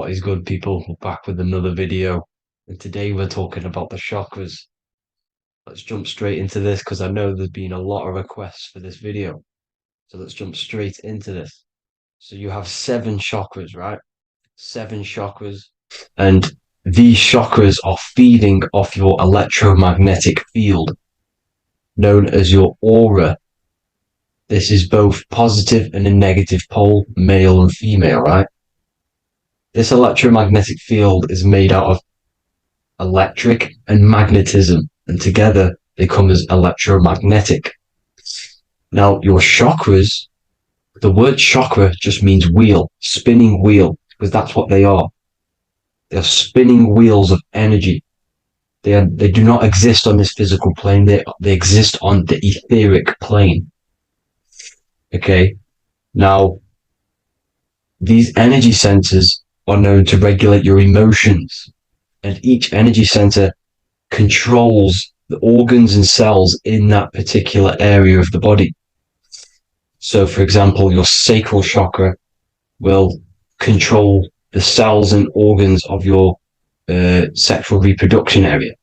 What is good, people? We're back with another video, and today we're talking about the chakras. Let's jump straight into this because I know there's been a lot of requests for this video. So let's jump straight into this. So you have seven chakras, right? Seven chakras, and these chakras are feeding off your electromagnetic field, known as your aura. This is both positive and a negative pole, male and female, right? This electromagnetic field is made out of electric and magnetism, and together they come as electromagnetic. Now, your chakras, the word chakra just means wheel, spinning wheel, because that's what they are. They're spinning wheels of energy. They do not exist on this physical plane. They exist on the etheric plane. Okay. Now, these energy centers are known to regulate your emotions, and each energy center controls the organs and cells in that particular area of the body. So, for example, your sacral chakra will control the cells and organs of your sexual reproduction area.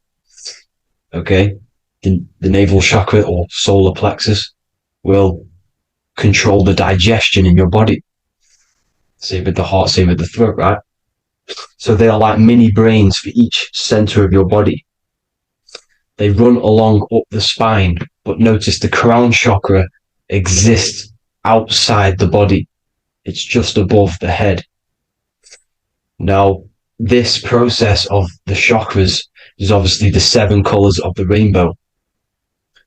Okay, the navel chakra or solar plexus will control the digestion in your body. Same with the heart, same with the throat, right? So they are like mini brains for each center of your body. They run along up the spine, but notice the crown chakra exists outside the body. It's just above the head. Now, this process of the chakras is obviously the seven colors of the rainbow,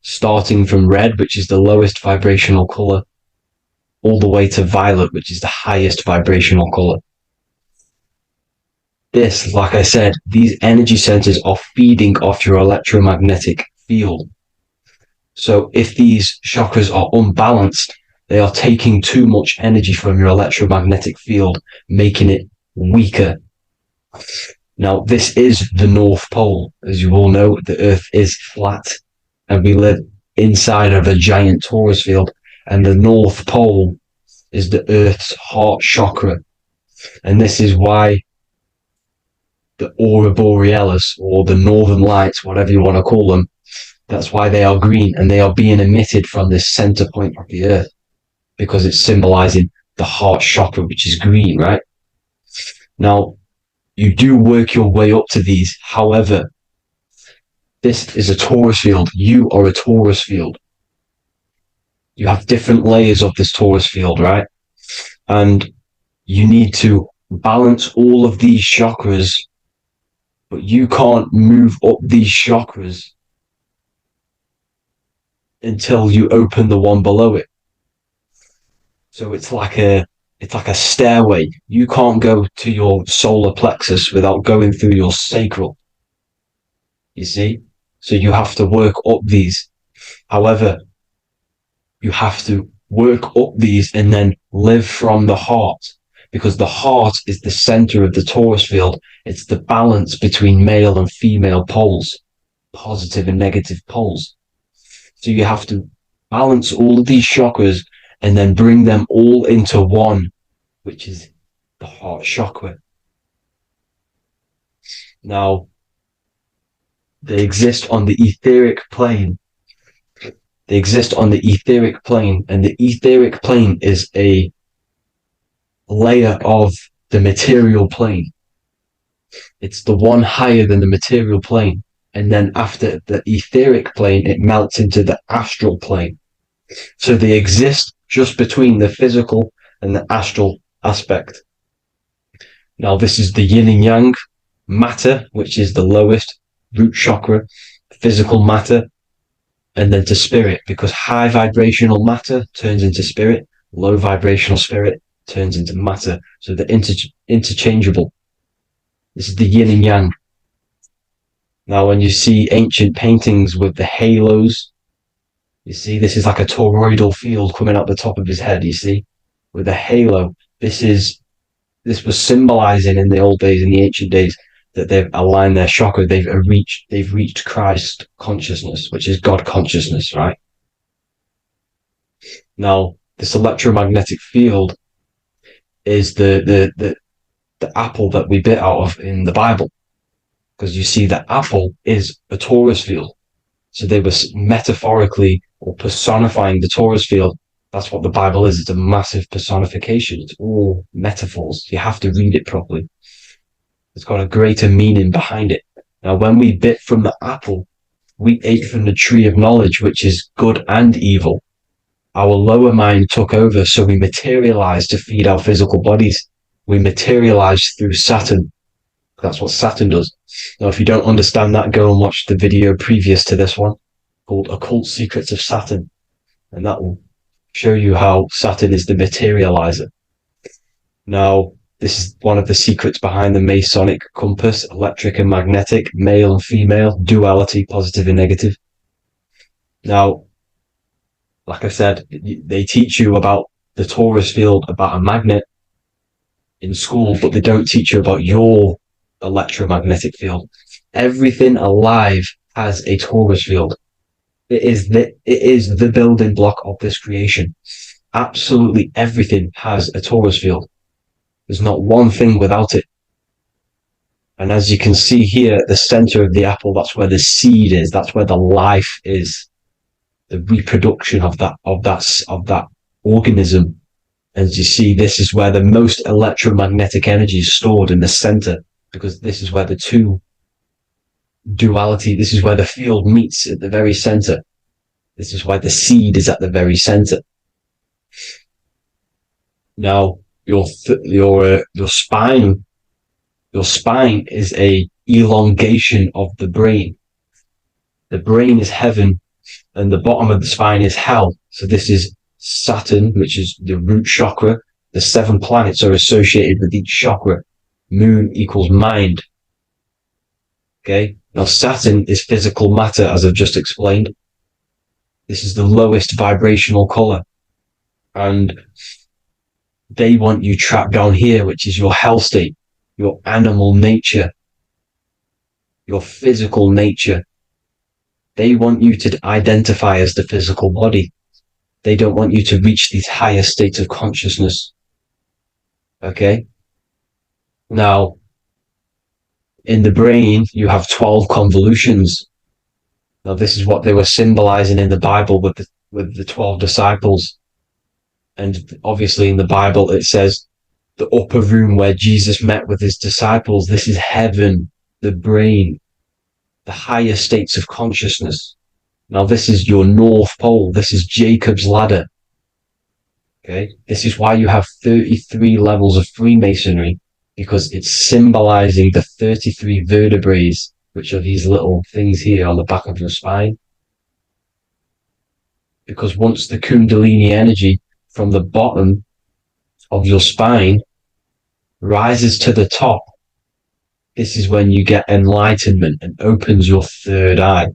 starting from red, which is the lowest vibrational color, all the way to violet, which is the highest vibrational color. This, like I said, these energy centers are feeding off your electromagnetic field. So if these chakras are unbalanced, they are taking too much energy from your electromagnetic field, making it weaker. Now, this is the North Pole. As you all know, the Earth is flat, and we live inside of a giant torus field, and the North Pole is the Earth's heart chakra. And this is why the aurora borealis, or the northern lights, whatever you want to call them, that's why they are green, and they are being emitted from this center point of the Earth, because it's symbolizing the heart chakra, which is green, right? Now, you do work your way up to these. However, this is a torus field. You are a torus field. You have different layers of this torus field, right? And you need to balance all of these chakras, but you can't move up these chakras until you open the one below it. So it's like a stairway. You can't go to your solar plexus without going through your sacral. You see? So you have to work up these. However, you have to work up these and then live from the heart, because the heart is the center of the torus field. It's the balance between male and female poles, positive and negative poles. So you have to balance all of these chakras and then bring them all into one, which is the heart chakra. Now, they exist on the etheric plane. They exist on the etheric plane, and the etheric plane is a layer of the material plane. It's the one higher than the material plane. And then after the etheric plane, it melts into the astral plane. So they exist just between the physical and the astral aspect. Now, this is the yin and yang matter, which is the lowest root chakra, physical matter, and then to spirit, because high vibrational matter turns into spirit, low vibrational spirit turns into matter. So they're interchangeable. This is the yin and yang. Now, when you see ancient paintings with the halos, you see this is like a toroidal field coming out the top of his head, you see, with a halo. This was symbolizing in the old days, in the ancient days, that they've aligned their chakra, they've reached Christ consciousness, which is God consciousness, right? Now, this electromagnetic field is the the apple that we bit out of in the Bible. Because you see, the apple is a torus field. So they were metaphorically or personifying the torus field. That's what the Bible is. It's a massive personification. It's all metaphors. You have to read it properly. It's got a greater meaning behind it. Now, when we bit from the apple, we ate from the tree of knowledge, which is good and evil. Our lower mind took over, so we materialized to feed our physical bodies. We materialized through Saturn. That's what Saturn does. Now, if you don't understand that, go and watch the video previous to this one called Occult Secrets of Saturn. And that will show you how Saturn is the materializer. Now, this is one of the secrets behind the Masonic compass, electric and magnetic, male and female, duality, positive and negative. Now, like I said, they teach you about the torus field, about a magnet in school, but they don't teach you about your electromagnetic field. Everything alive has a torus field. It is the building block of this creation. Absolutely everything has a torus field. There's not one thing without it. And as you can see here at the center of the apple, that's where the seed is. That's where the life is. The reproduction of that organism. As you see, this is where the most electromagnetic energy is stored, in the center, because this is where the two duality, this is where the field meets at the very center. This is why the seed is at the very center. Now, your spine is a elongation of the brain. The brain is heaven, and the bottom of the spine is hell. So this is Saturn, which is the root chakra. The 7 planets are associated with each chakra. Moon equals mind. Okay. Now Saturn is physical matter, as I've just explained. This is the lowest vibrational color. And they want you trapped down here, which is your hell state, your animal nature, your physical nature. They want you to identify as the physical body. They don't want you to reach these higher states of consciousness. Okay? Now, in the brain, you have 12 convolutions. Now, this is what they were symbolizing in the Bible with the 12 disciples. And obviously in the Bible, it says the upper room where Jesus met with his disciples. This is heaven, the brain, the higher states of consciousness. Now, this is your North Pole. This is Jacob's ladder. Okay. This is why you have 33 levels of Freemasonry, because it's symbolizing the 33 vertebrae, which are these little things here on the back of your spine. Because once the Kundalini energy from the bottom of your spine rises to the top, this is when you get enlightenment and opens your third eye.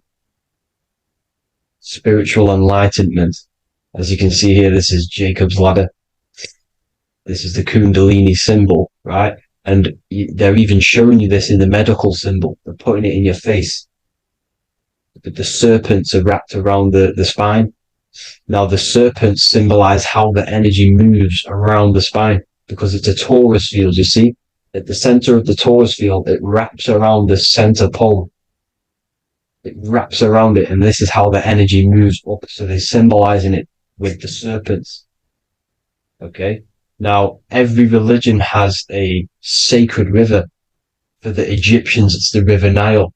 Spiritual enlightenment. As you can see here, this is Jacob's ladder. This is the Kundalini symbol, right? And they're even showing you this in the medical symbol. They're putting it in your face. The serpents are wrapped around the spine. Now, the serpents symbolize how the energy moves around the spine, because it's a torus field, you see? At the center of the torus field, it wraps around the center pole. It wraps around it, and this is how the energy moves up. So they're symbolizing it with the serpents. Okay? Now, every religion has a sacred river. For the Egyptians, it's the River Nile.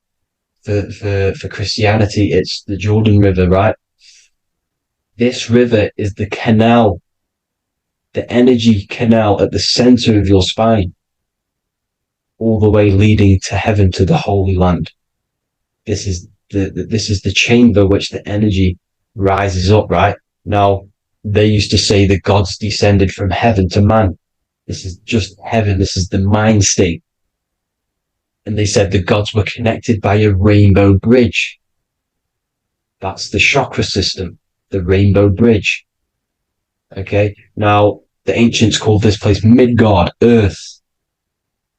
For Christianity, it's the Jordan River, right? This river is the canal, the energy canal at the center of your spine, all the way leading to heaven, to the Holy Land. This is the chamber which the energy rises up, right? Now, they used to say the gods descended from heaven to man. This is just heaven. This is the mind state. And they said the gods were connected by a rainbow bridge. That's the chakra system, the rainbow bridge. Okay. Now, the ancients called this place Midgard, Earth,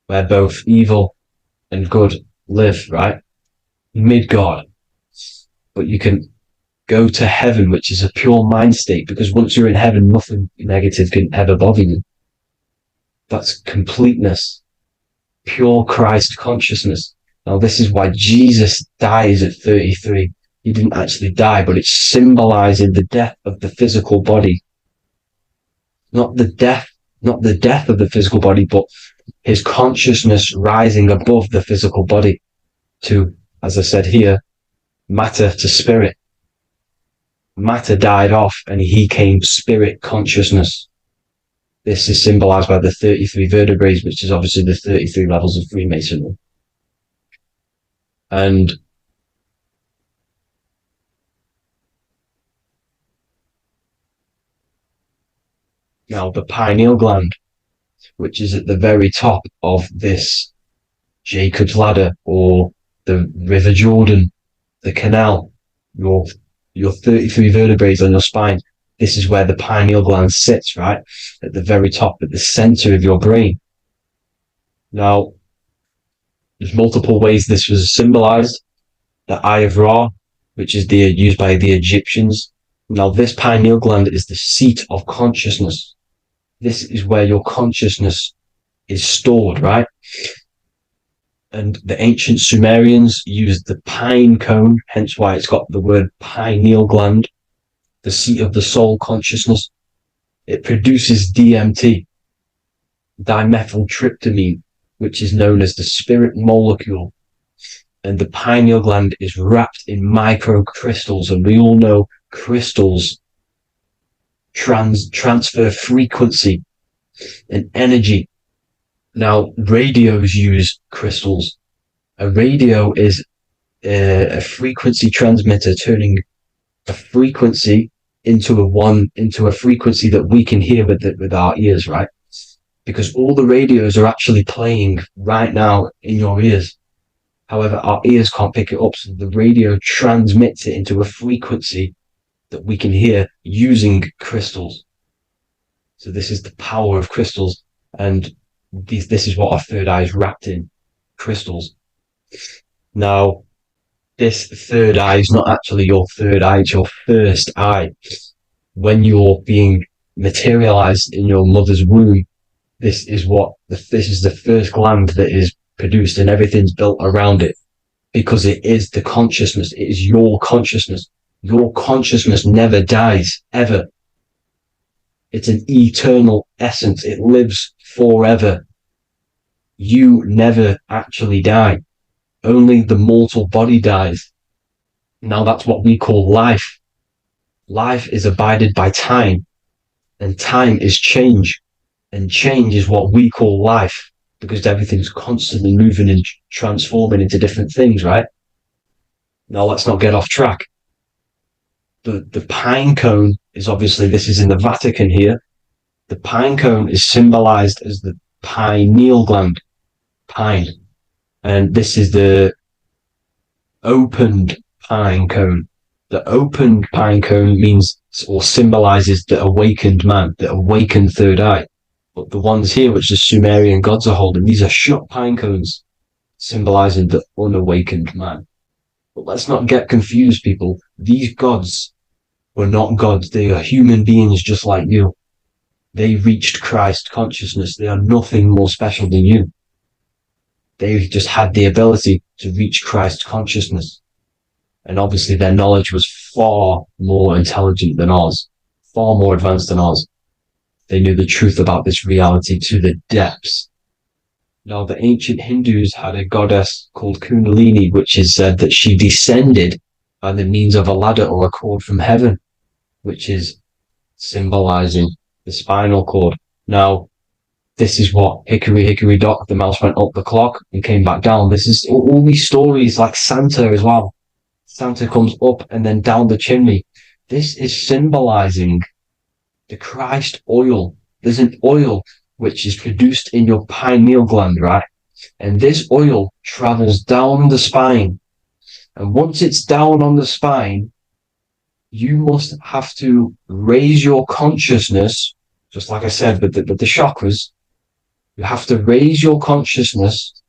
where both evil and good live, right? Midgard. But you can go to heaven, which is a pure mind state, because once you're in heaven, nothing negative can ever bother you. That's completeness. pure Christ consciousness. Now, this is why Jesus dies at 33. He didn't actually die, but it's symbolizing the death of the physical body. Not the death of the physical body, but his consciousness rising above the physical body to, as I said here, matter to spirit. Matter died off and he came spirit consciousness. This is symbolized by the 33 vertebrae, which is obviously the 33 levels of Freemasonry. And now the pineal gland, which is at the very top of this Jacob's ladder or the River Jordan, the canal, your 33 vertebrae on your spine. This is where the pineal gland sits, right? At the very top, at the center of your brain. Now, there's multiple ways this was symbolized. The Eye of Ra, which is used by the Egyptians. Now, this pineal gland is the seat of consciousness. This is where your consciousness is stored, right? And the ancient Sumerians used the pine cone, hence why it's got the word pineal gland, the seat of the soul consciousness. It produces DMT, dimethyltryptamine, which is known as the spirit molecule. And the pineal gland is wrapped in microcrystals, and we all know crystals transfer frequency and energy. Now, radios use crystals. A radio is a frequency transmitter, turning a frequency into a frequency that we can hear with our ears, right? Because all the radios are actually playing right now in your ears. However, our ears can't pick it up, so the radio transmits it into a frequency that we can hear using crystals. So this is the power of crystals, and this is what our third eye is wrapped in, crystals. Now, this third eye is not actually your third eye, it's your first eye. When you're being materialized in your mother's womb, this is the first gland that is produced, and everything's built around it, because it is the consciousness. It is your consciousness. Your consciousness never dies, ever. It's an eternal essence. It lives forever. You never actually die. Only the mortal body dies. Now that's what we call life. Life is abided by time, and time is change. And change is what we call life, because everything's constantly moving and transforming into different things, right? Now let's not get off track. The pine cone is obviously, this is in the Vatican here. The pine cone is symbolized as the pineal gland, pine. And this is the opened pine cone. The opened pine cone means, or symbolizes, the awakened man, the awakened third eye. But the ones here, which the Sumerian gods are holding, these are shut pine cones, symbolizing the unawakened man. But let's not get confused, people. These gods were not gods. They are human beings just like you. They reached Christ consciousness. They are nothing more special than you. They just had the ability to reach Christ consciousness. And obviously their knowledge was far more intelligent than ours, far more advanced than ours. They knew the truth about this reality to the depths. Now, the ancient Hindus had a goddess called Kundalini, which is said that she descended by the means of a ladder or a cord from heaven, which is symbolizing the spinal cord. Now, this is what Hickory Hickory Dock, the mouse went up the clock and came back down. This is all these stories, like Santa as well. Santa comes up and then down the chimney. This is symbolizing the Christ oil. There's an oil which is produced in your pineal gland, right? And this oil travels down the spine. And once it's down on the spine, you must have to raise your consciousness, just like I said, with the chakras. You have to raise your consciousness,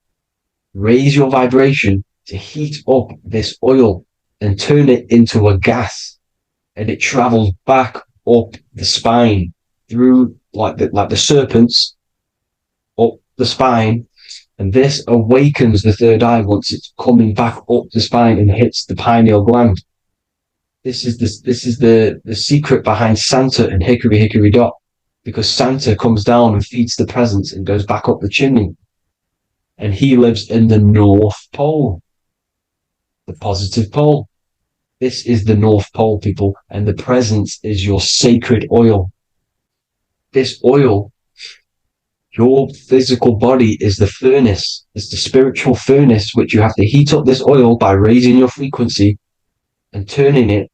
raise your vibration to heat up this oil and turn it into a gas. And it travels back up the spine through like the serpents up the spine, And this awakens the third eye once it's coming back up the spine and hits the pineal gland. This is the secret behind Santa and Hickory Hickory Dock, because Santa comes down and feeds the presents and goes back up the chimney. And he lives in the North Pole, the positive pole. This is the North Pole, people, and the presence is your sacred oil. This oil, your physical body, is the furnace. It's the spiritual furnace, which you have to heat up this oil by raising your frequency and turning it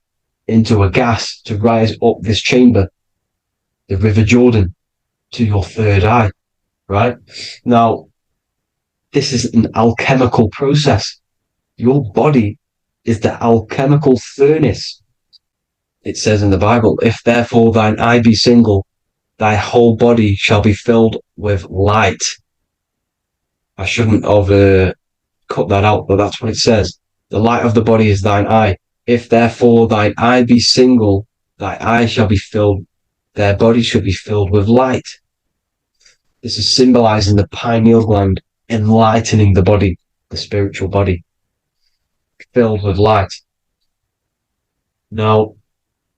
into a gas to rise up this chamber, the River Jordan, to your third eye, right? Now, this is an alchemical process. Your body is the alchemical furnace. It says in the Bible, if therefore thine eye be single, thy whole body shall be filled with light. I shouldn't have cut that out, but that's what it says. The light of the body is thine eye. If therefore thine eye be single, thy eye shall be filled, their body shall be filled with light. This is symbolizing the pineal gland, enlightening the body, the spiritual body, filled with light. Now,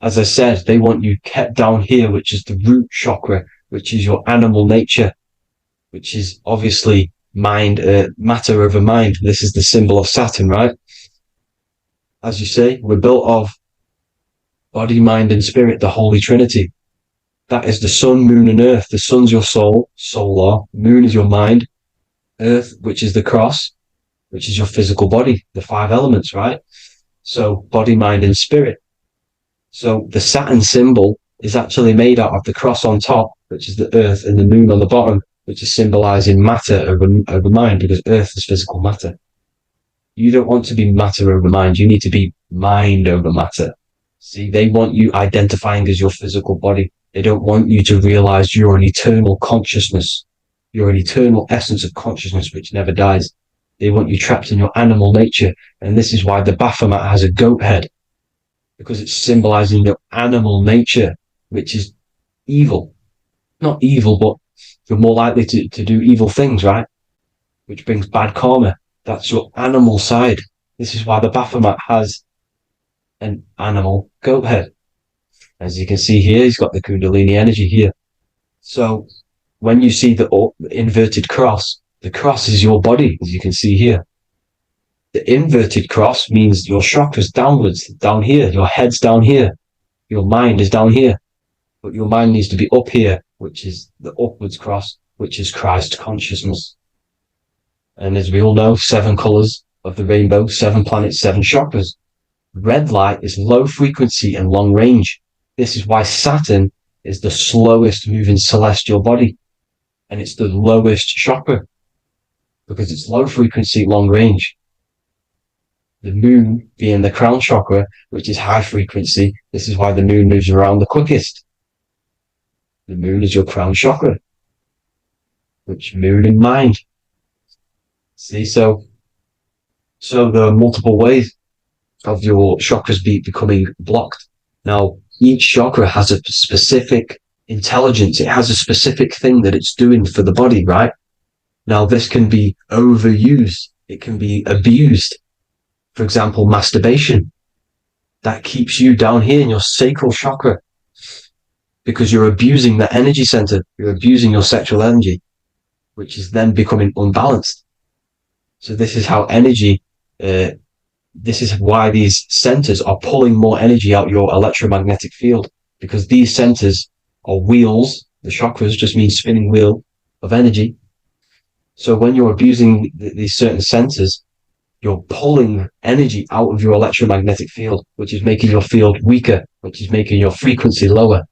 as I said, they want you kept down here, which is the root chakra, which is your animal nature, which is obviously mind, matter over mind. This is the symbol of Saturn, right? As you say, we're built of body, mind, and spirit, the Holy Trinity. That is the sun, moon, and earth. The sun's your soul, solar. Moon is your mind. Earth, which is the cross, which is your physical body, the 5 elements, right? So body, mind, and spirit. So the Saturn symbol is actually made out of the cross on top, which is the earth, and the moon on the bottom, which is symbolizing matter over mind, because earth is physical matter. You don't want to be matter over mind. You need to be mind over matter. See, they want you identifying as your physical body. They don't want you to realize you're an eternal consciousness. You're an eternal essence of consciousness which never dies. They want you trapped in your animal nature. And this is why the Baphomet has a goat head, because it's symbolizing your animal nature, which is evil. Not evil, but you're more likely to do evil things, right? Which brings bad karma. That's your animal side. This is why the Baphomet has an animal goat head. As you can see here, he's got the Kundalini energy here. So when you see the inverted cross, the cross is your body, as you can see here. The inverted cross means your chakras downwards, down here. Your head's down here. Your mind is down here. But your mind needs to be up here, which is the upwards cross, which is Christ consciousness. And as we all know, 7 colors of the rainbow, 7 planets, 7 chakras. Red light is low frequency and long range. This is why Saturn is the slowest moving celestial body. And it's the lowest chakra, because it's low frequency, long range. The moon being the crown chakra, which is high frequency. This is why the moon moves around the quickest. The moon is your crown chakra, which moon in mind. See, so there are multiple ways of your chakras becoming blocked. Now, each chakra has a specific intelligence. It has a specific thing that it's doing for the body, right? Now, this can be overused. It can be abused. For example, masturbation. That keeps you down here in your sacral chakra, because you're abusing the energy center. You're abusing your sexual energy, which is then becoming unbalanced. So this is how energy, this is why these centers are pulling more energy out your electromagnetic field, because these centers are wheels. The chakras just mean spinning wheel of energy. So when you're abusing these certain centers, you're pulling energy out of your electromagnetic field, which is making your field weaker, which is making your frequency lower,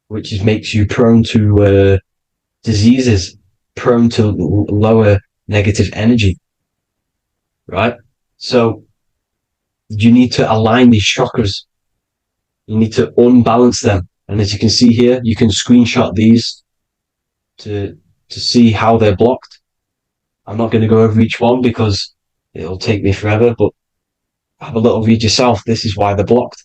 which makes you prone to diseases, prone to lower negative energy, right? So you need to align these chakras. You need to unbalance them. And as you can see here, you can screenshot these to see how they're blocked. I'm not going to go over each one because it'll take me forever, but have a little read yourself. This is why they're blocked.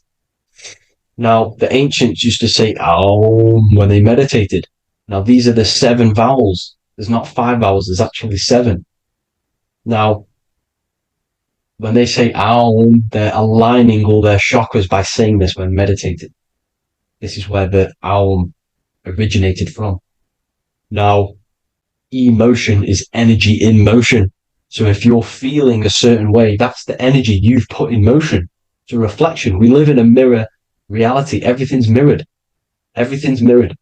Now, the ancients used to say Aum when they meditated. Now, these are the 7 vowels There's not 5 hours, there's actually 7. Now, when they say Aum, they're aligning all their chakras by saying this when meditating. This is where the Aum originated from. Now, emotion is energy in motion. So if you're feeling a certain way, that's the energy you've put in motion. It's a reflection. We live in a mirror reality. Everything's mirrored. Everything's mirrored.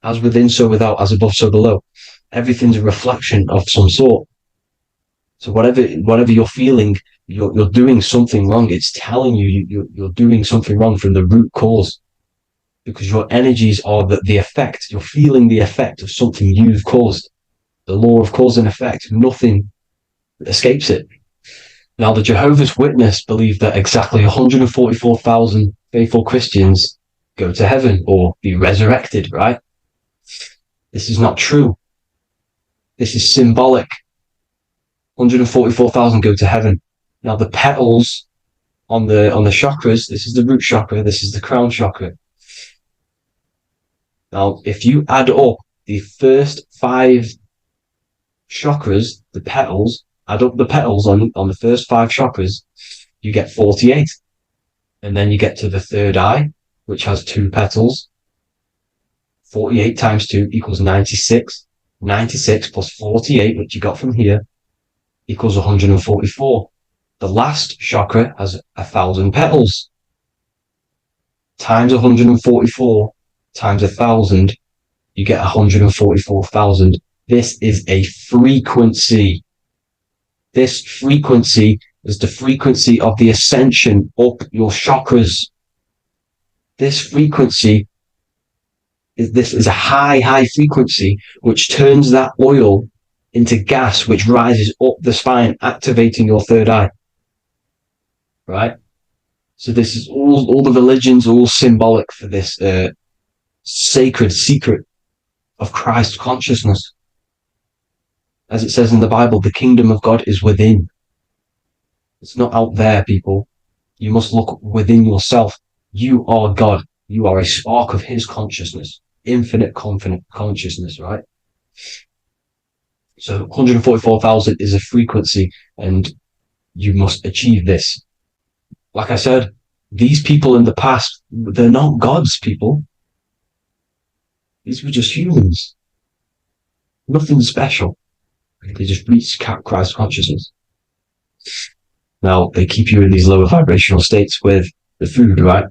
As within, so without, as above, so below. Everything's a reflection of some sort. So whatever you're feeling, you're doing something wrong. It's telling you're doing something wrong from the root cause, because your energies are the effect. You're feeling the effect of something you've caused. The law of cause and effect. Nothing escapes it. Now, the Jehovah's Witness believe that exactly 144,000 faithful Christians go to heaven or be resurrected, right? This is not true. This is symbolic. 144,000 go to heaven. Now, the petals on the chakras, this is the root chakra, this is the crown chakra. Now, if you add up the first 5 chakras, the petals, add up the petals on the first 5 chakras, you get 48. And then you get to the third eye, which has 2 petals. 48 times 2 equals 96. 96 plus 48, which you got from here, equals 144. The last chakra has 1,000 petals. Times 144 times 1,000, you get 144,000. This is a frequency. This frequency is the frequency of the ascension up your chakras. This frequency is a high frequency, which turns that oil into gas, which rises up the spine, activating your third eye. Right? So this is all the religions are all symbolic for this sacred secret of Christ consciousness. As it says in the Bible, the kingdom of God is within. It's not out there, people. You must look within yourself. You are God. You are a spark of his consciousness, infinite consciousness, right? So 144,000 is a frequency, and you must achieve this. Like I said, these people in the past, they're not gods, people. These were just humans. Nothing special. They just reached Christ consciousness. Now, they keep you in these lower vibrational states with the food, right?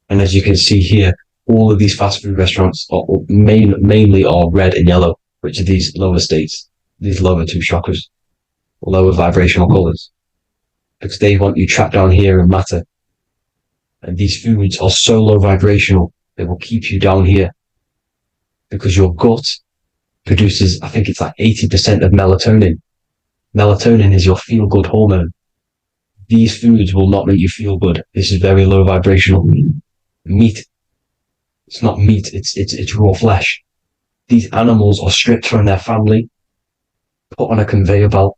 And as you can see here, all of these fast food restaurants are mainly are red and yellow, which are these lower states, these lower 2 chakras, lower vibrational colors, because they want you trapped down here in matter. And these foods are so low vibrational, they will keep you down here, because your gut produces, I think it's like 80% of melatonin. Melatonin is your feel-good hormone. These foods will not make you feel good. This is very low vibrational. Meat. It's not meat, it's raw flesh. These animals are stripped from their family, put on a conveyor belt,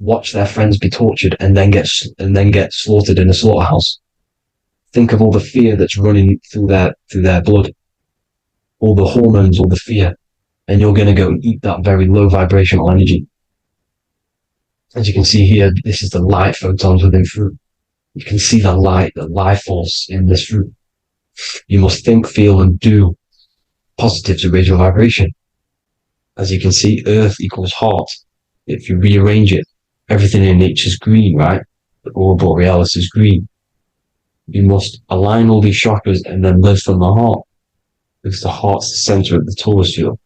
watch their friends be tortured, and then get slaughtered in a slaughterhouse. Think of all the fear that's running through their blood, all the hormones, all the fear, and you're going to go and eat that very low vibrational energy. As you can see here, this is the light photons within fruit. You can see the life force in this fruit. You must think, feel, and do positive to raise your vibration. As you can see, earth equals heart. If you rearrange it, everything in nature is green, right? The aurora borealis is green. You must align all these chakras and then live from the heart, because the heart's the center of the Taurus field.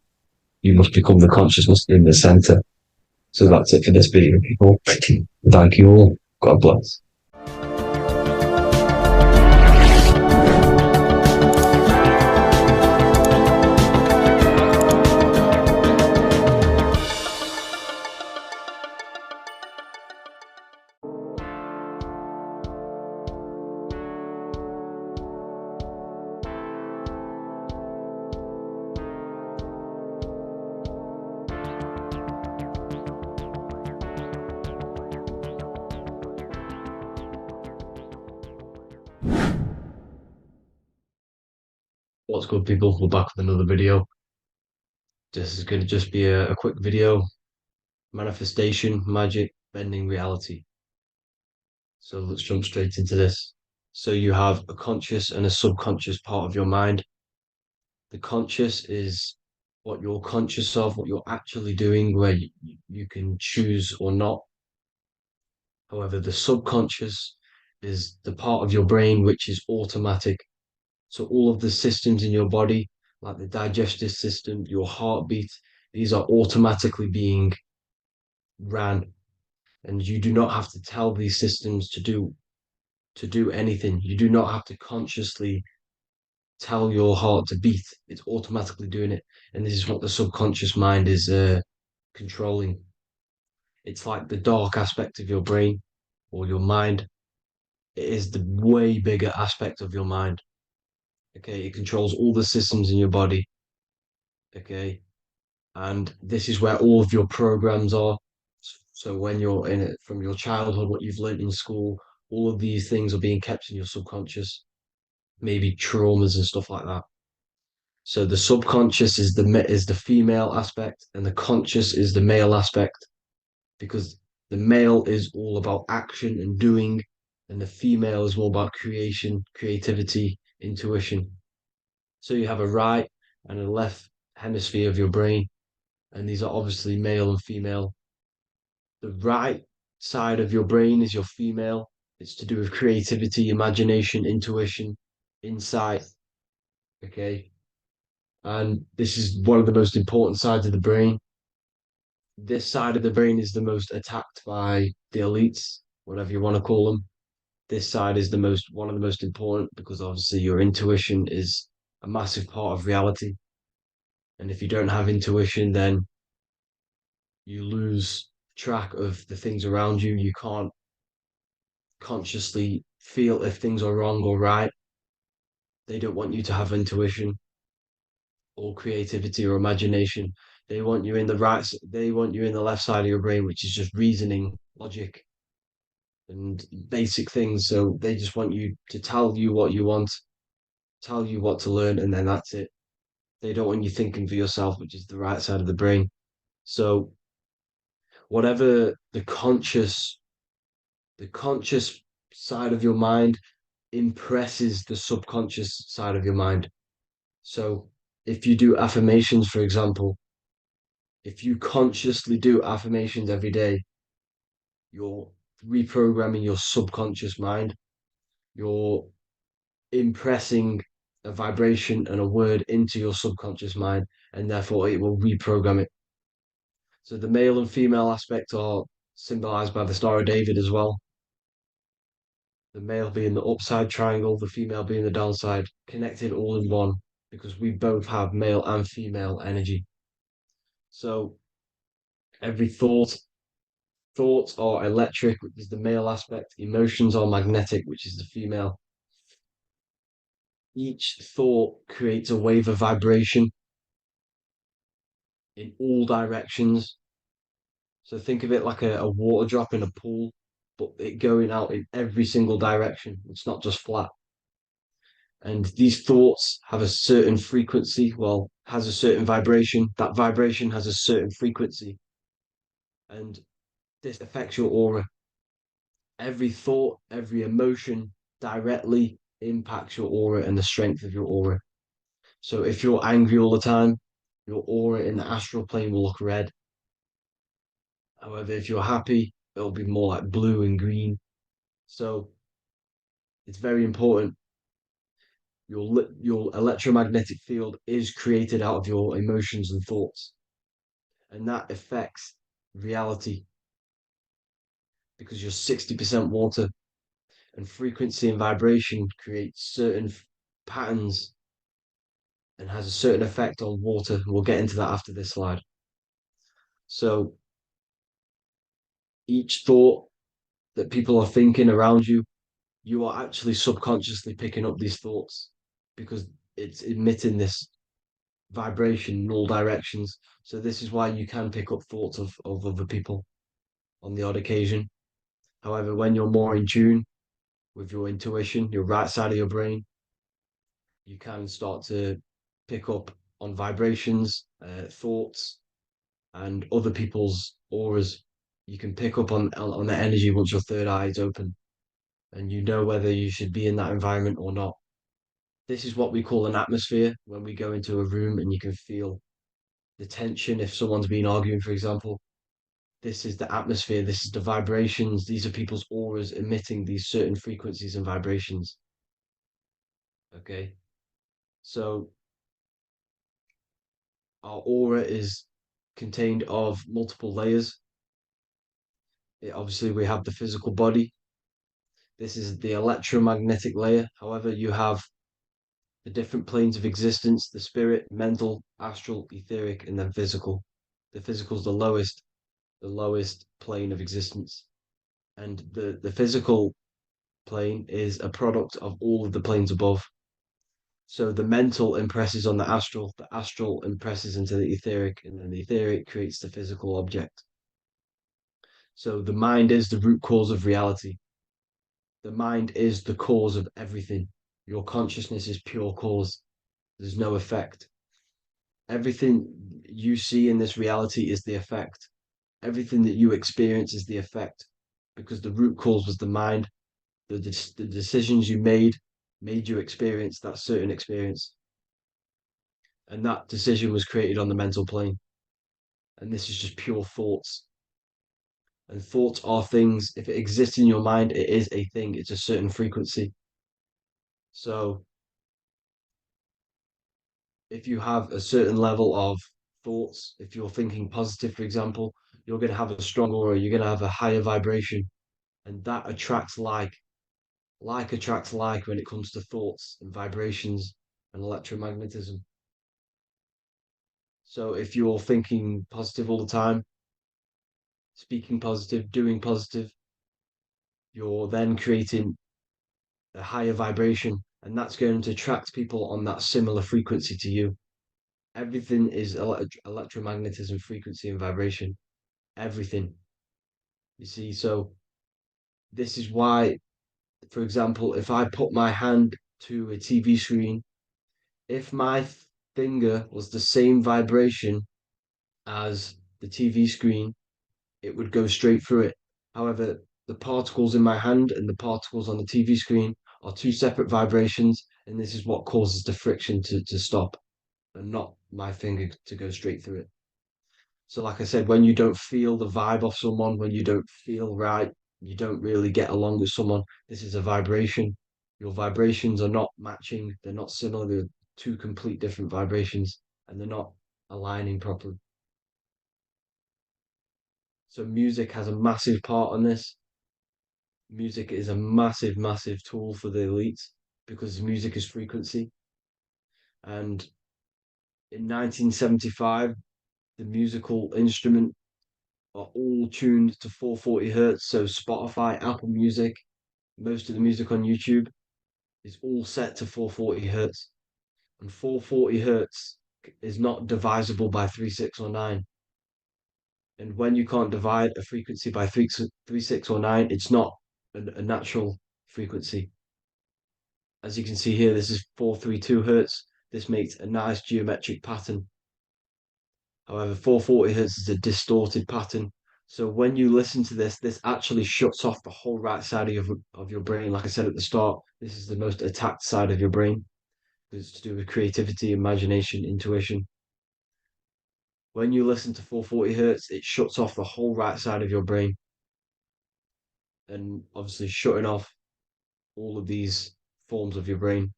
You must become the consciousness in the center. So that's it for this video, people. Thank you all. God bless. What's good, people? We're back with another video. This is going to just be a quick video. Manifestation, magic, bending reality. So let's jump straight into this. So you have a conscious and a subconscious part of your mind. The conscious is what you're conscious of, what you're actually doing, where you can choose or not. However, the subconscious is the part of your brain which is automatic. So all of the systems in your body, like the digestive system, your heartbeat, these are automatically being ran, and you do not have to tell these systems to do anything. You do not have to consciously tell your heart to beat. It's automatically doing it, and this is what the subconscious mind is controlling. It's like the dark aspect of your brain or your mind. It is the way bigger aspect of your mind. Okay, it controls all the systems in your body. Okay, and this is where all of your programs are. So when you're in it from your childhood, what you've learned in school, all of these things are being kept in your subconscious, maybe traumas and stuff like that. So the subconscious is the female aspect, and the conscious is the male aspect, because the male is all about action and doing, and the female is more about creation, creativity, intuition. So you have a right and a left hemisphere of your brain, and these are obviously male and female. The right side of your brain is your female. It's to do with creativity, imagination, intuition, insight. Okay. And this is one of the most important sides of the brain. This side of the brain is the most attacked by the elites, whatever you want to call them. This side is the most one of the most important because obviously your intuition is a massive part of reality. And if you don't have intuition, then you lose track of the things around you. You can't consciously feel if things are wrong or right. They don't want you to have intuition or creativity or imagination. They want you in the right, they want you in the left side of your brain, which is just reasoning, logic, and basic things. So they just want you to tell you what you want, tell you what to learn, and then that's it. They don't want you thinking for yourself, which is the right side of the brain. So whatever the conscious side of your mind impresses the subconscious side of your mind. So if you do affirmations, for example, if you consciously do affirmations every day, you're reprogramming your subconscious mind. You're impressing a vibration and a word into your subconscious mind, and therefore it will reprogram it. So the male and female aspect are symbolized by the Star of David as well. The male being the upside triangle, the female being the downside, connected all in one because we both have male and female energy. So every thoughts are electric, which is the male aspect. Emotions are magnetic, which is the female. Each thought creates a wave of vibration in all directions. So think of it like a water drop in a pool, but it going out in every single direction. It's not just flat. And these thoughts have a certain frequency, well, has a certain vibration. That vibration has a certain frequency. And this affects your aura. Every thought, every emotion directly impacts your aura and the strength of your aura. So if you're angry all the time, your aura in the astral plane will look red. However, if you're happy, it'll be more like blue and green. So it's very important. Your electromagnetic field is created out of your emotions and thoughts, and that affects reality because you're 60% water, and frequency and vibration creates certain patterns and has a certain effect on water. We'll get into that after this slide. So each thought that people are thinking around you, you are actually subconsciously picking up these thoughts because it's emitting this vibration in all directions. So this is why you can pick up thoughts of other people on the odd occasion. However, when you're more in tune with your intuition, your right side of your brain, you can start to pick up on vibrations, thoughts, and other people's auras. You can pick up on the energy once your third eye is open, and you know whether you should be in that environment or not. This is what we call an atmosphere when we go into a room and you can feel the tension if someone's been arguing, for example. This is the atmosphere, this is the vibrations, these are people's auras emitting these certain frequencies and vibrations. Okay. So our aura is contained of multiple layers. Obviously, we have the physical body. This is the electromagnetic layer. However, you have the different planes of existence, the spirit, mental, astral, etheric, and then physical. The physical is the lowest plane of existence. And the physical plane is a product of all of the planes above. So the mental impresses on the astral impresses into the etheric, and then the etheric creates the physical object. So the mind is the root cause of reality. The mind is the cause of everything. Your consciousness is pure cause. There's no effect. Everything you see in this reality is the effect. Everything that you experience is the effect because the root cause was the mind. The decisions you made you experience that certain experience. And that decision was created on the mental plane. And this is just pure thoughts. And thoughts are things, if it exists in your mind, it is a thing, it's a certain frequency. So if you have a certain level of thoughts, if you're thinking positive, for example, you're going to have a strong aura, you're going to have a higher vibration, and that attracts like. Like attracts like when it comes to thoughts and vibrations and electromagnetism. So if you're thinking positive all the time, speaking positive, doing positive, you're then creating a higher vibration, and that's going to attract people on that similar frequency to you. Everything is electromagnetism, frequency, and vibration. Everything. You see, so this is why, for example, if I put my hand to a TV screen, if my finger was the same vibration as the TV screen, it would go straight through it. However, the particles in my hand and the particles on the TV screen are two separate vibrations, and this is what causes the friction to stop and not my finger to go straight through it. So, like I said, when you don't feel the vibe of someone, when you don't feel right, you don't really get along with someone, this is a vibration. Your vibrations are not matching, they're not similar, they're two complete different vibrations, and they're not aligning properly. So, music has a massive part on this. Music is a massive, massive tool for the elites because music is frequency. And in 1975, the musical instrument are all tuned to 440 hertz. So Spotify, Apple Music, most of the music on YouTube is all set to 440 hertz. And 440 hertz is not divisible by 3, 6, or 9. And when you can't divide a frequency by 3, 6, or 9, it's not a natural frequency. As you can see here, this is 432 hertz. This makes a nice geometric pattern. However, 440 hertz is a distorted pattern. So when you listen to this, this actually shuts off the whole right side of your brain. Like I said at the start, this is the most attacked side of your brain. It's to do with creativity, imagination, intuition. When you listen to 440 hertz, it shuts off the whole right side of your brain. And obviously shutting off all of these forms of your brain.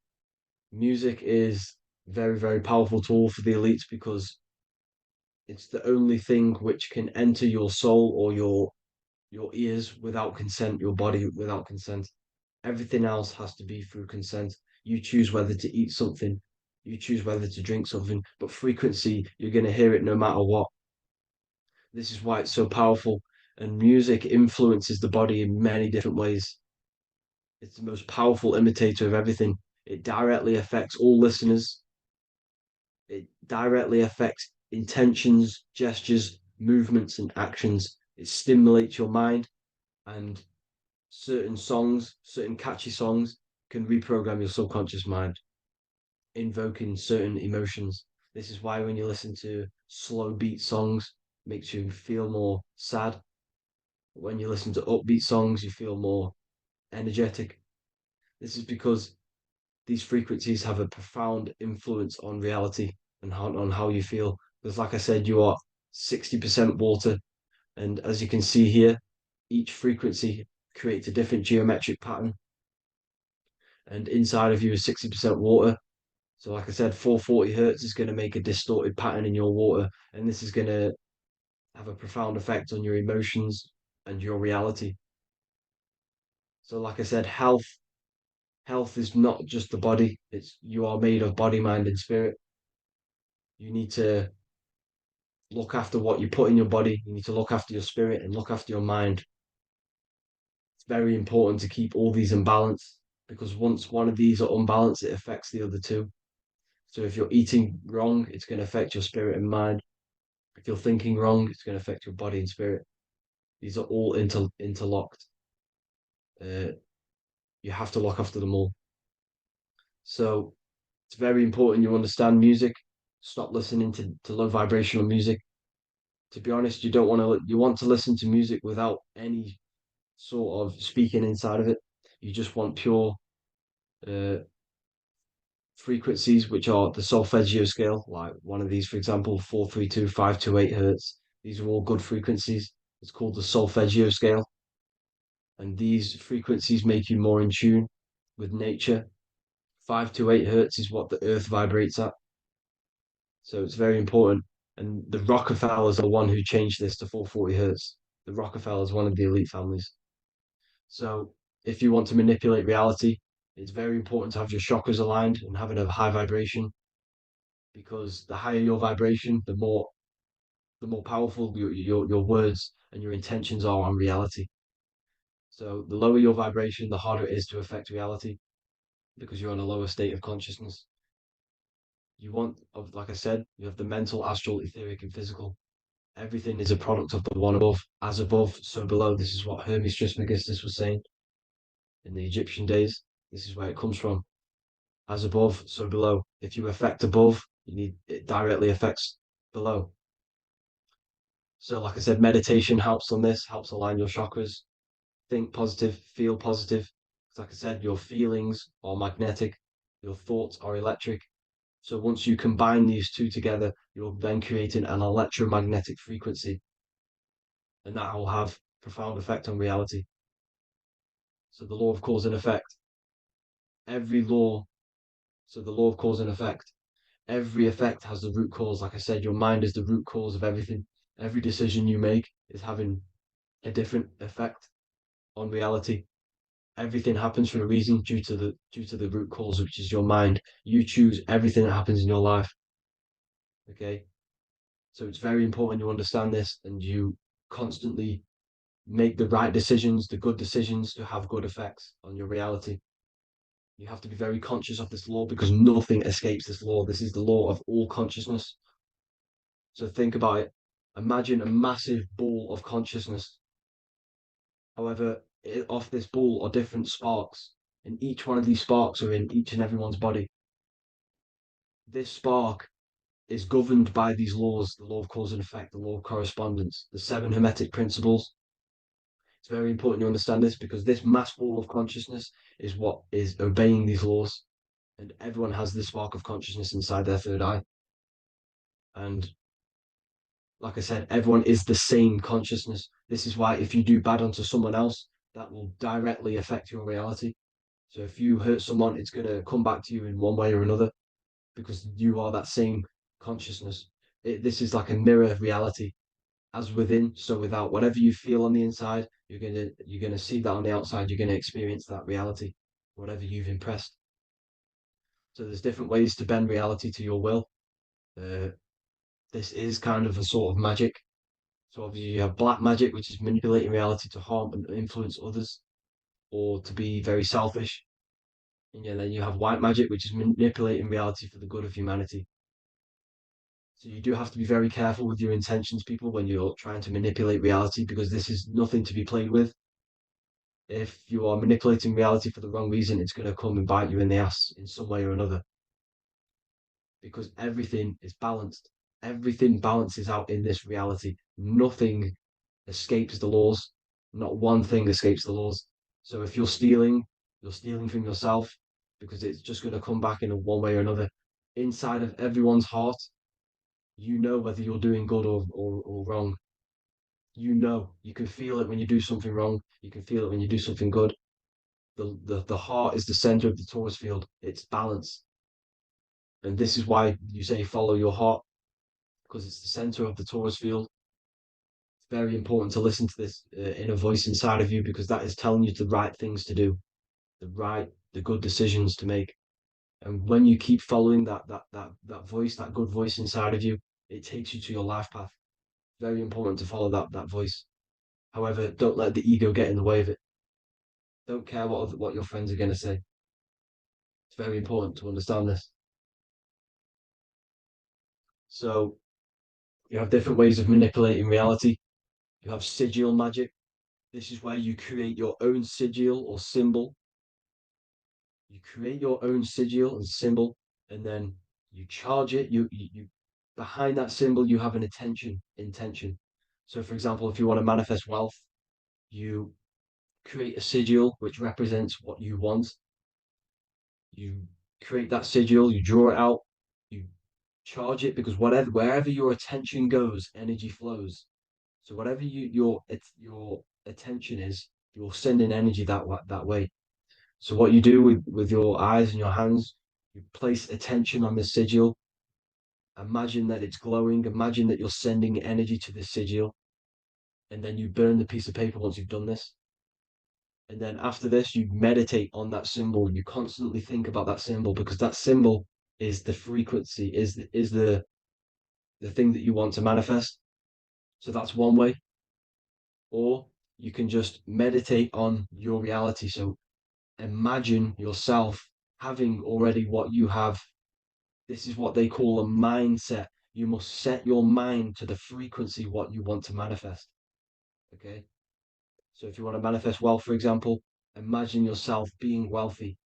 Music is very, very powerful tool for the elites because it's the only thing which can enter your soul or your ears without consent, your body without consent. Everything else has to be through consent. You choose whether to eat something, you choose whether to drink something, but frequency, you're going to hear it no matter what. This is why it's so powerful. And music influences the body in many different ways. It's the most powerful imitator of everything. It directly affects all listeners. It directly affects intentions, gestures, movements, and actions. It stimulates your mind, and certain catchy songs can reprogram your subconscious mind, invoking certain emotions. This is why when you listen to slow beat songs, it makes you feel more sad. When you listen to upbeat songs, you feel more energetic. This is because these frequencies have a profound influence on reality and on how you feel. Because, like I said, you are 60% water. And as you can see here, each frequency creates a different geometric pattern. And inside of you is 60% water. So, like I said, 440 hertz is going to make a distorted pattern in your water. And this is going to have a profound effect on your emotions and your reality. So, like I said, health is not just the body. It's you are made of body, mind, and spirit. You need to look after what you put in your body. You need to look after your spirit and look after your mind. It's very important to keep all these in balance because once one of these are unbalanced, it affects the other two. So if you're eating wrong, it's going to affect your spirit and mind. If you're thinking wrong, it's going to affect your body and spirit. These are all interlocked. Uh, you have to look after them all. So it's very important you understand music. Stop listening to low vibrational music. To be honest, you want to listen to music without any sort of speaking inside of it. You just want pure uh, frequencies, which are the solfeggio scale, like one of these, for example, 432, 528 hertz. These are all good frequencies. It's called the solfeggio scale. And these frequencies make you more in tune with nature. 528 hertz is what the earth vibrates at. So it's very important. And the Rockefellers are the one who changed this to 440 hertz. The Rockefellers, one of the elite families. So if you want to manipulate reality, it's very important to have your chakras aligned and having a high vibration because the higher your vibration, the more powerful your words and your intentions are on reality. So the lower your vibration, the harder it is to affect reality because you're on a lower state of consciousness. Like I said, you have the mental, astral, etheric, and physical. Everything is a product of the one above. As above, so below. This is what Hermes Trismegistus was saying in the Egyptian days. This is where it comes from. As above, so below. If you affect above, it directly affects below. So, like I said, meditation helps on this, helps align your chakras. Think positive, feel positive. Like I said, your feelings are magnetic, your thoughts are electric. So once you combine these two together, you're then creating an electromagnetic frequency, and that will have profound effect on reality. So the law of cause and effect, every law, so the law of cause and effect, every effect has the root cause. Like I said, your mind is the root cause of everything. Every decision you make is having a different effect on reality. Everything happens for a reason due to the root cause, which is your mind. You choose everything that happens in your life. Okay. So it's very important you understand this and you constantly make the right decisions, the good decisions to have good effects on your reality. You have to be very conscious of this law because nothing escapes this law. This is the law of all consciousness. So think about it. Imagine a massive ball of consciousness. However, off this ball are different sparks, and each one of these sparks are in each and everyone's body. This spark is governed by these laws, the law of cause and effect, the law of correspondence, the seven hermetic principles. It's very important you understand this because this mass ball of consciousness is what is obeying these laws. And everyone has this spark of consciousness inside their third eye. And like I said, everyone is the same consciousness. This is why if you do bad onto someone else, that will directly affect your reality. So if you hurt someone, it's going to come back to you in one way or another because you are that same consciousness. This is like a mirror reality, as within, so without. Whatever you feel on the inside, you're gonna see that on the outside. You're gonna experience that reality, whatever you've impressed. So there's different ways to bend reality to your will. Uh, this is kind of a sort of magic. So obviously you have black magic, which is manipulating reality to harm and influence others, or to be very selfish. And yeah, then you have white magic, which is manipulating reality for the good of humanity. So you do have to be very careful with your intentions, people, when you're trying to manipulate reality, because this is nothing to be played with. If you are manipulating reality for the wrong reason, it's going to come and bite you in the ass in some way or another. because everything is balanced. Everything balances out in this reality. Nothing escapes the laws. Not one thing escapes the laws. So if you're stealing from yourself because it's just going to come back in a one way or another. Inside of everyone's heart, you know whether you're doing good or wrong. You know, you can feel it when you do something wrong. You can feel it when you do something good. The heart is the center of the torus field. It's balance. And this is why you say follow your heart, because it's the center of the torus field. It's very important to listen to this inner voice inside of you because that is telling you the right things to do, the good decisions to make. And when you keep following that voice, that good voice inside of you, it takes you to your life path. Very important to follow that voice. However, don't let the ego get in the way of it. Don't care what your friends are going to say. It's very important to understand this. So you have different ways of manipulating reality. You have sigil magic. This is where you create your own sigil or symbol. You create your own sigil and symbol, and then you charge it. You behind that symbol you have an intention. So, for example, if you want to manifest wealth, you create a sigil which represents what you want. You create that sigil, you draw it out, you charge it because wherever your attention goes, energy flows. So whatever your attention is, you're sending energy that way. So what you do with your eyes and your hands, you place attention on the sigil. Imagine that it's glowing. Imagine that you're sending energy to the sigil, and then you burn the piece of paper once you've done this. And then after this, you meditate on that symbol. You constantly think about that symbol because that symbol is the frequency, is the thing that you want to manifest. So that's one way. Or you can just meditate on your reality. So imagine yourself having already what you have. This is what they call a mindset. You must set your mind to the frequency what you want to manifest. Okay. So if you want to manifest wealth, for example, imagine yourself being wealthy.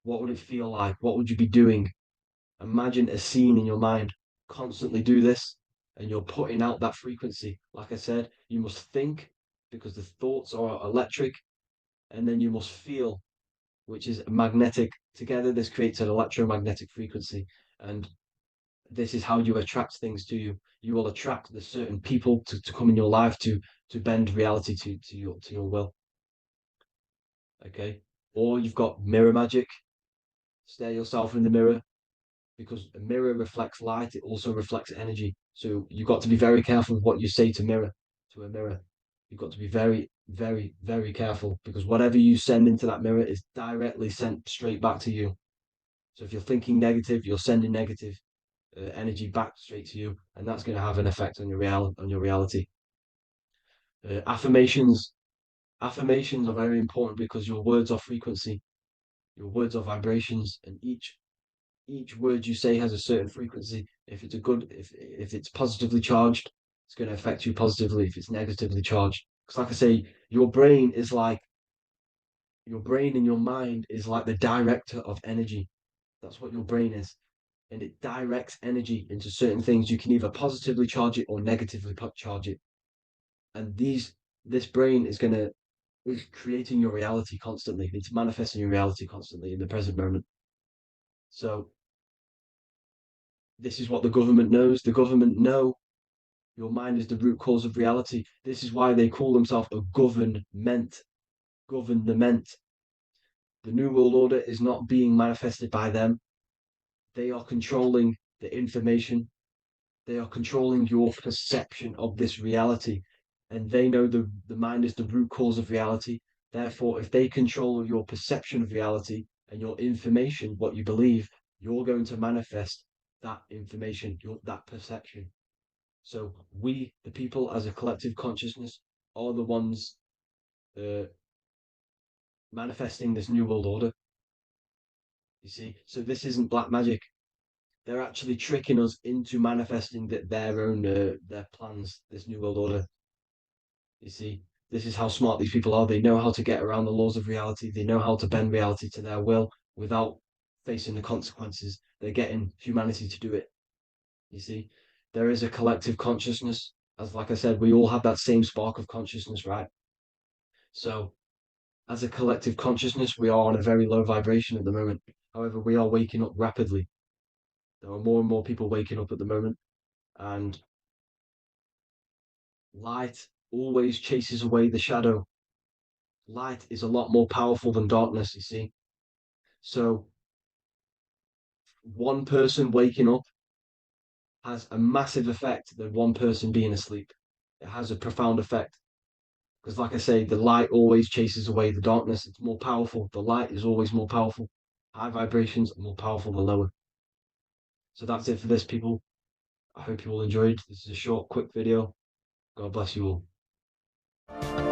What would it feel like? What would you be doing? Imagine a scene in your mind. Constantly do this, and you're putting out that frequency. Like I said, you must think because the thoughts are electric, and then you must feel, which is magnetic. Together, this creates an electromagnetic frequency, and this is how you attract things to you. You will attract the certain people to come in your life to bend reality to your will. Okay. Or you've got mirror magic. Stare yourself in the mirror because a mirror reflects light, it also reflects energy. So you've got to be very careful with what you say to a mirror. You've got to be very, very, very careful because whatever you send into that mirror is directly sent straight back to you. So if you're thinking negative, you're sending negative energy back straight to you, and that's going to have an effect on your reality. Affirmations. Affirmations are very important because your words are frequency, your words are vibrations, and each word you say has a certain frequency. If it's a good, if it's positively charged, it's going to affect you positively. If it's negatively charged, because like I say, your brain and your mind is like the director of energy. That's what your brain is, and it directs energy into certain things. You can either positively charge it or negatively charge it, and this brain is creating your reality constantly. It's manifesting your reality constantly in the present moment. So this is what the government knows. The government know your mind is the root cause of reality. This is why they call themselves a government. Government. The New World Order is not being manifested by them. They are controlling the information. They are controlling your perception of this reality. And they know the mind is the root cause of reality. Therefore, if they control your perception of reality and your information, what you believe, you're going to manifest that information, that perception. So we, the people, as a collective consciousness, are the ones uh, manifesting this new world order. You see, so this isn't black magic. They're actually tricking us into manifesting their own their plans. This new world order. You see, this is how smart these people are. They know how to get around the laws of reality. They know how to bend reality to their will without facing the consequences. They're getting humanity to do it. You see, there is a collective consciousness. As like I said, we all have that same spark of consciousness, right? So as a collective consciousness, we are on a very low vibration at the moment. However, we are waking up rapidly. There are more and more people waking up at the moment, and light always chases away the shadow. Light is a lot more powerful than darkness, you see. So one person waking up has a massive effect than one person being asleep. It has a profound effect. Because, like I say, the light always chases away the darkness. It's more powerful. The light is always more powerful. High vibrations are more powerful than lower. So that's it for this, people. I hope you all enjoyed. This is a short, quick video. God bless you all.